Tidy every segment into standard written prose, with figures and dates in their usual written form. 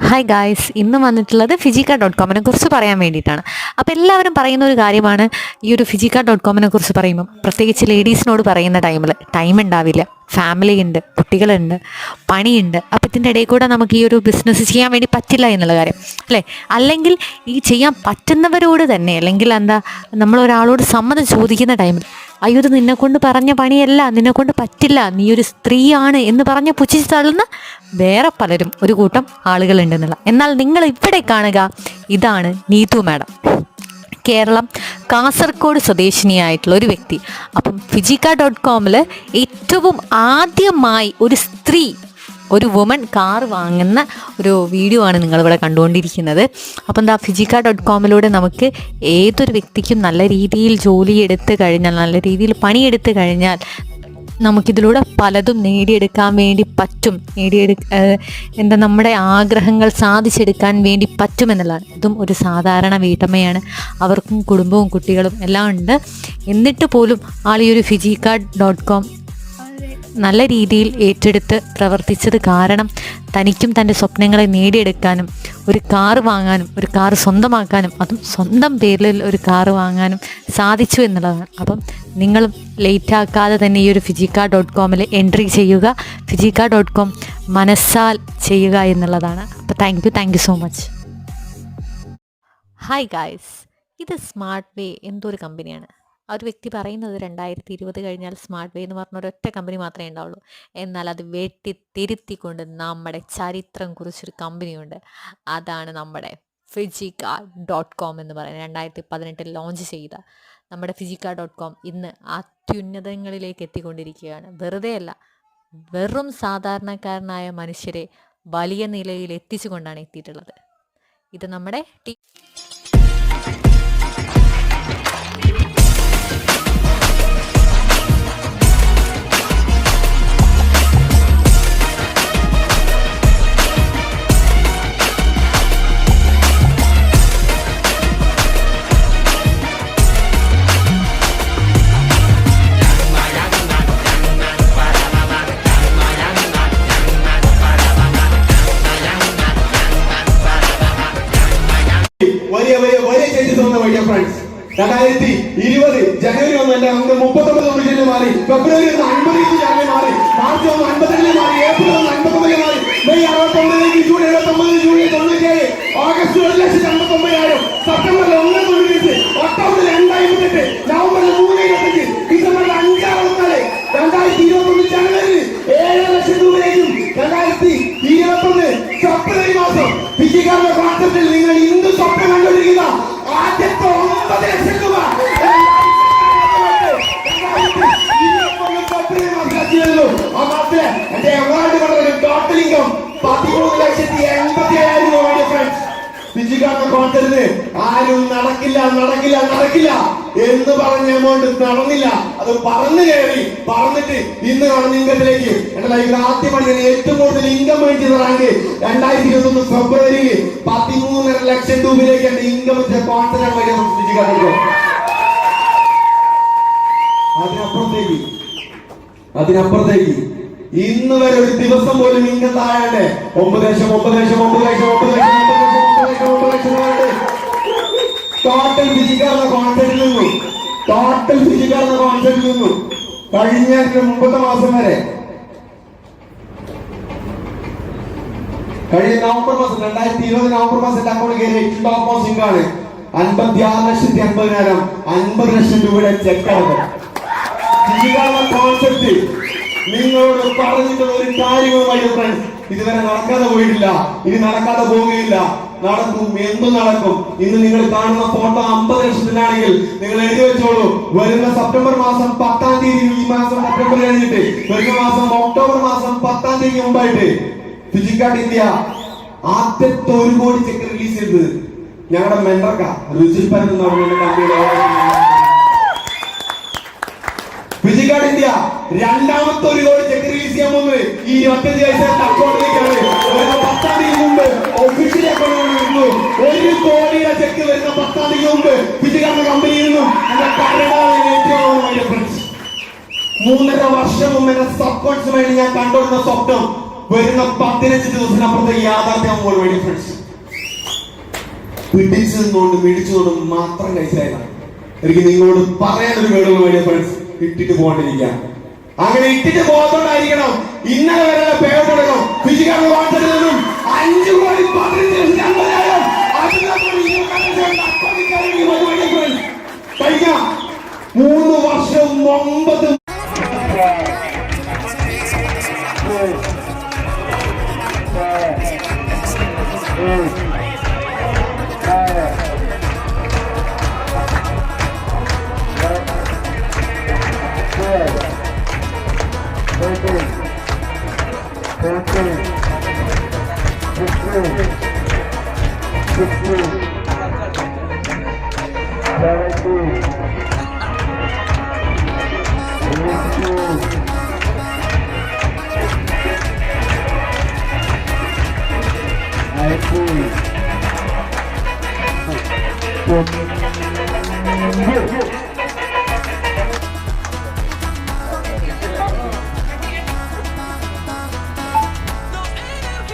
Hi guys, ഇന്ന് വന്നിട്ടുള്ളത് ഫിജിക്ക.കോമിനെ കുറിച്ച് പറയാൻ വേണ്ടിയിട്ടാണ്. അപ്പോൾ എല്ലാവരും പറയുന്ന ഒരു കാര്യമാണ്, ഈ ഒരു ഫിജിക്ക.കോമിനെ കുറിച്ച് പറയുമ്പം പ്രത്യേകിച്ച് ലേഡീസിനോട് പറയുന്ന ടൈം ഉണ്ടാവില്ല, ഫാമിലി ഉണ്ട്, കുട്ടികളുണ്ട്, പണിയുണ്ട്. അപ്പോൾ ഇതിൻ്റെ ഇടയിൽ കൂടെ നമുക്ക് ഈ ഒരു ബിസിനസ് ചെയ്യാൻ വേണ്ടി പറ്റില്ല എന്നുള്ള കാര്യം അല്ലേ. അല്ലെങ്കിൽ ഈ ചെയ്യാൻ പറ്റുന്നവരോട് തന്നെ, അല്ലെങ്കിൽ നമ്മളൊരാളോട് സമ്മതം ചോദിക്കുന്ന ടൈമിൽ അയ്യോ ഇത് നിന്നെക്കൊണ്ട് പറഞ്ഞ പണിയല്ല, നിന്നെക്കൊണ്ട് പറ്റില്ല, നീ ഒരു സ്ത്രീയാണ് എന്ന് പറഞ്ഞ് പുച്ഛിച്ച് തള്ളുന്ന വേറെ പലരും, ഒരു കൂട്ടം ആളുകളുണ്ടെന്നുള്ള. എന്നാൽ നിങ്ങൾ ഇവിടെ കാണുക, ഇതാണ് നീതു മാഡം, കേരളം കാസർഗോഡ് സ്വദേശിനിയായിട്ടുള്ള ഒരു വ്യക്തി. അപ്പം ഫിജിക്ക.കോമിൽ ഏറ്റവും ആദ്യമായി ഒരു വുമൺ കാർ വാങ്ങുന്ന ഒരു വീഡിയോ ആണ് നിങ്ങളിവിടെ കണ്ടുകൊണ്ടിരിക്കുന്നത്. അപ്പം ഫിജിക്ക.കോമിലൂടെ നമുക്ക് ഏതൊരു വ്യക്തിക്കും നല്ല രീതിയിൽ ജോലിയെടുത്ത് കഴിഞ്ഞാൽ, നല്ല രീതിയിൽ പണിയെടുത്ത് കഴിഞ്ഞാൽ നമുക്കിതിലൂടെ പലതും നേടിയെടുക്കാൻ വേണ്ടി പറ്റും. നമ്മുടെ ആഗ്രഹങ്ങൾ സാധിച്ചെടുക്കാൻ വേണ്ടി പറ്റുമെന്നുള്ളതാണ്. ഇതും ഒരു സാധാരണ വീട്ടമ്മയാണ്, അവർക്കും കുടുംബവും കുട്ടികളും എല്ലാം ഉണ്ട്. എന്നിട്ട് പോലും ഈ ഒരു ഫിജിക്ക.കോം നല്ല രീതിയിൽ ഏറ്റെടുത്ത് പ്രവർത്തിച്ചത് കാരണം തനിക്കും തൻ്റെ സ്വപ്നങ്ങളെ നേടിയെടുക്കാനും, ഒരു കാറ് വാങ്ങാനും, ഒരു കാറ് സ്വന്തമാക്കാനും, അതും സ്വന്തം പേരിൽ ഒരു കാറ് വാങ്ങാനും സാധിച്ചു എന്നുള്ളതാണ്. അപ്പം നിങ്ങളും ലേറ്റാക്കാതെ തന്നെ ഈ ഒരു ഫിജിക്ക.കോമിൽ എൻട്രി ചെയ്യുക. ഫിജിക്ക.കോം മനസ്സാൽ ചെയ്യുക എന്നുള്ളതാണ്. അപ്പോൾ thank you so much. Hi guys, ഇത് സ്മാർട്ട് വേ എന്തൊരു കമ്പനിയാണ്. ആ ഒരു വ്യക്തി പറയുന്നത് 2020 കഴിഞ്ഞാൽ സ്മാർട്ട് വേ എന്ന് പറഞ്ഞ ഒരൊറ്റ കമ്പനി മാത്രമേ ഉണ്ടാവുള്ളൂ. എന്നാൽ അത് തിരുത്തിക്കൊണ്ട് നമ്മുടെ ചരിത്രം കുറിച്ചൊരു കമ്പനിയുണ്ട്. അതാണ് നമ്മുടെ ഫിജിക്ക.കോം എന്ന് പറയുന്നത്. 2018 ലോഞ്ച് ചെയ്ത നമ്മുടെ ഫിജിക്ക.കോം ഇന്ന് അത്യുന്നതങ്ങളിലേക്ക് എത്തിക്കൊണ്ടിരിക്കുകയാണ്. വെറുതെയല്ല, വെറും സാധാരണക്കാരനായ മനുഷ്യരെ വലിയ നിലയിൽ എത്തിച്ചുകൊണ്ടാണ് എത്തിയിട്ടുള്ളത്. ഇത് നമ്മുടെ വലിയ ചേഞ്ചസ് വന്ന മൈ ഡിയർ ഫ്രണ്ട്സ്. 2020 ജനുവരി 1 നമുക്ക് 39 ഒറിജിനൽ മാറി, ഫെബ്രുവരി 50 ജാനുവരി മാറി, മാർച്ച് 52 മാറി, ഏപ്രിൽ 59 മാറി, May 69, June 79, July 97, August 1,59,000, September 1,95, October 2,58, November 3,25, December 5,64, 2021 ജനുവരി 7 ലക്ഷം രൂപയിലേക്കും 2021 ഫെബ്രുവരി മാസം ഫിജിക്ക.യുടെ കോൺസെപ്റ്റിൽ നിങ്ങൾ ഇന്ന് സ്വപ്നം കണ്ടുകൊണ്ടിരിക്കുന്ന ആദ്യത്തെ 9 ലക്ഷം രൂപ എന്റെ അവാർഡ് പറഞ്ഞ ടോട്ടൽ ഇൻകം 13,87,000 രൂപ. ഫിജിക്ക.യുടെ കോൺസെപ്റ്റിന് ആരും നടക്കില്ല എന്ന് പറഞ്ഞ എമൗണ്ട് നടന്നില്ല. അത് പറഞ്ഞിട്ട് ഇന്ന് കാണുന്ന ഇൻകത്തിലേക്ക് എന്റെ ലൈഫിൽ ആദ്യമായി ഞാൻ ഏറ്റവും കൂടുതൽ ഇൻകം മേടിച്ചത് റാങ്ക് 2021 ഫെബ്രുവരിയിൽ 13.5 ലക്ഷം രൂപയിലേക്ക് എന്റെ ഇൻകം കോൺസെപ്റ്റ് ഫിജിക്ക.യുടെ. അതിനപ്പുറത്തേക്ക് ഇന്ന് വരെ ഒരു ദിവസം പോലും ഇൻകം താഴെ 9 ലക്ഷം ടോട്ടൽ ഫിജിക്ക.യുടെ കോൺസെപ്റ്റിൽ നിന്നും കഴിഞ്ഞ മുമ്പത്തെ മാസം വരെ, കഴിഞ്ഞ നവംബർ മാസം 2020 നവംബർ മാസം എന്റെ അക്കൗണ്ട് കയറി ടോപ്പ് മോസിംഗ് ആണ് 56,80,000, 50 ലക്ഷം രൂപയുടെ ചെക്ക് അടക്കം. ഫിജിക്ക.യുടെ കോൺസെപ്റ്റ് നിങ്ങളോട് പറഞ്ഞിട്ടുള്ള ഒരു കാര്യവുമായി ഫ്രണ്ട്സ് ഇതുവരെ നടക്കാതെ പോയിട്ടില്ല, ഇനി നടക്കാതെ പോവുകയില്ല, നടക്കും, എന്തും നടക്കും. ഇന്ന് നിങ്ങൾ കാണുന്ന ഫോട്ടോ 50 ലക്ഷത്തിലാണെങ്കിൽ നിങ്ങൾ എഴുതി വെച്ചോളൂ, വരുന്ന സെപ്റ്റംബർ മാസം 10-ാം തീയതി, ഈ മാസം സെപ്റ്റംബർ കഴിഞ്ഞിട്ട് വരുന്ന മാസം ഒക്ടോബർ മാസം 10-ാം തീയതിക്ക് മുമ്പായിട്ട് ഫിജിക്ക ഇന്ത്യ ആദ്യത്തെ 1 കോടി ചെക്ക് റിലീസ് ചെയ്തത് ഞങ്ങളുടെ മെന്റർക്ക രുചിപ്പൻ എന്ന് പറഞ്ഞ കമ്പനിയുടെ. ഫിജിക്ക ഇന്ത്യ രണ്ടാമത്തെ 1 കോടി ചെക്ക് റിലീസ് ചെയ്യാൻ പോകുന്നത് ഈ 25 വയസ്സുള്ള അക്കൗണ്ടിലേക്കാണ്. 10-ാം തീയതി മുമ്പ് ഒഫീഷ്യലി അക്കൗണ്ട് 1 കോടിയുടെ ചെക്ക് വരുന്ന 10-ാം തീയതി മുമ്പ് ഫിജിക്ക കമ്പനിയിൽ നിന്നും 3.5 വർഷം മുമ്പ് സബ് കോൺസുമായിട്ട് ഞാൻ കണ്ടുകൊടുത്ത സ്വപ്നം വരുന്ന 15 ദിവസത്തിനപ്പുറത്തെ യാഥാർത്ഥ്യമാകുമ്പോൾ വേണ്ടി ഫ്രണ്ട്സ് പിടിച്ചു നിന്നുകൊണ്ട് മിടിച്ചുകൊണ്ടും മാത്രം കഴിച്ചായിരുന്നു. എനിക്ക് നിങ്ങളോട് പറയാനൊരു വേടുള്ള വേണ്ടി ഫ്രണ്ട്സ്, ഇട്ടിട്ട് പോകാണ്ടിരിക്കുക. അങ്ങനെ ഇട്ടിട്ട് പോകാത്തോണ്ടായിരിക്കണം ഇന്നലെ വരെ പേരുടണം ഫിസിക്കാരുടെ വാട്സപ്പിൽ നിന്നും 5 കോടി 15,000 കഴിഞ്ഞ 3 വർഷം 9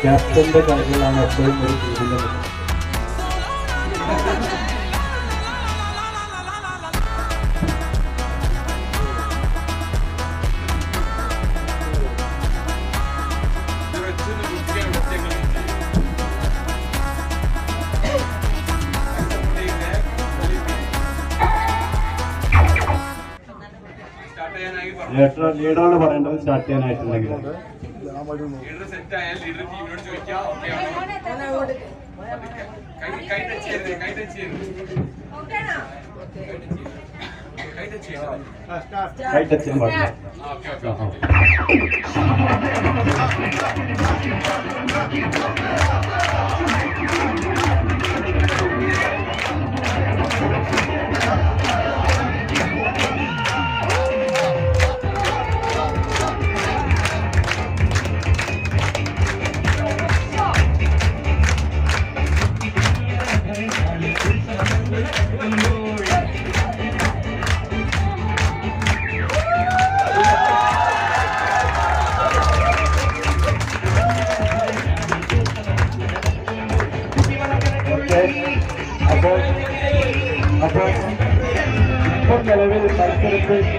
ക്യാപ്റ്റന്റെ കളികളാണ് എപ്പോഴും ഒരു ടീമിന്റെ ലീഡറാണ് പറയേണ്ടത് സ്റ്റാർട്ട് ചെയ്യാനായിട്ടുണ്ടെങ്കിൽ. കൈ ടച്ച് ചെയ്യാൻ പാടില്ല. അപ്പോൾ ഇപ്പോൾ നിലവിൽ മത്സരത്തിൽ